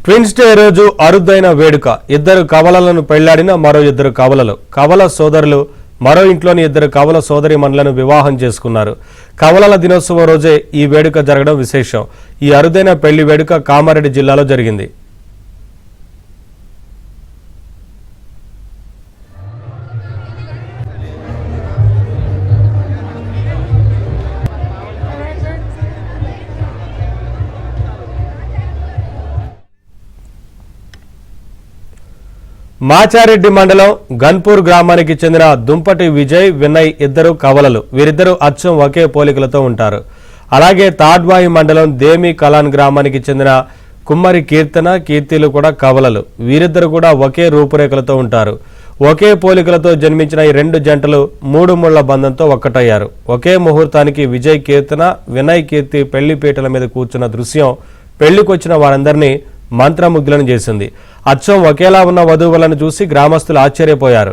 Twins day రోజు అరుదైన వేడుక. ఇద్దరు కవలలను పెళ్లాడిన మరో ఇద్దరు కవలలు, కవల సోదరులు మరో ఇంట్లోని ఇద్దరు కవల సోదరీమణులను వివాహం చేసుకున్నారు. కవలల దినోత్సవం రోజే ఈ వేడుక జరగడం విశేషం. ఈ అరుదైన పెళ్లి వేడుక కామారెడ్డి జిల్లాలో జరిగింది. మాచారెడ్డి మండలం గన్పూర్ గ్రామానికి చెందిన దుంపటి విజయ్, వినయ్ ఇద్దరు కవలలు. వీరిద్దరూ అచ్చం ఒకే పోలికలతో ఉంటారు. అలాగే తాడ్వాయి మండలం దేమి కలాన్ గ్రామానికి చెందిన కుమ్మరి కీర్తన, కీర్తిలు కూడా కవలలు. వీరిద్దరు కూడా ఒకే రూపురేఖలతో ఉంటారు. ఒకే పోలికలతో జన్మించిన ఈ రెండు జంటలు 3 ముళ్ల బంధంతో ఒక్కటయ్యారు. ఒకే ముహూర్తానికి విజయ్ కీర్తన, వినయ్ కీర్తి పెళ్లి పీటల మీద కూర్చున్న దృశ్యం పెళ్లికొచ్చిన వారందరినీ మంత్రముగ్ధులను చేసింది. అచ్చం ఒకేలా ఉన్న వధువులను చూసి గ్రామస్తులు ఆశ్చర్యపోయారు.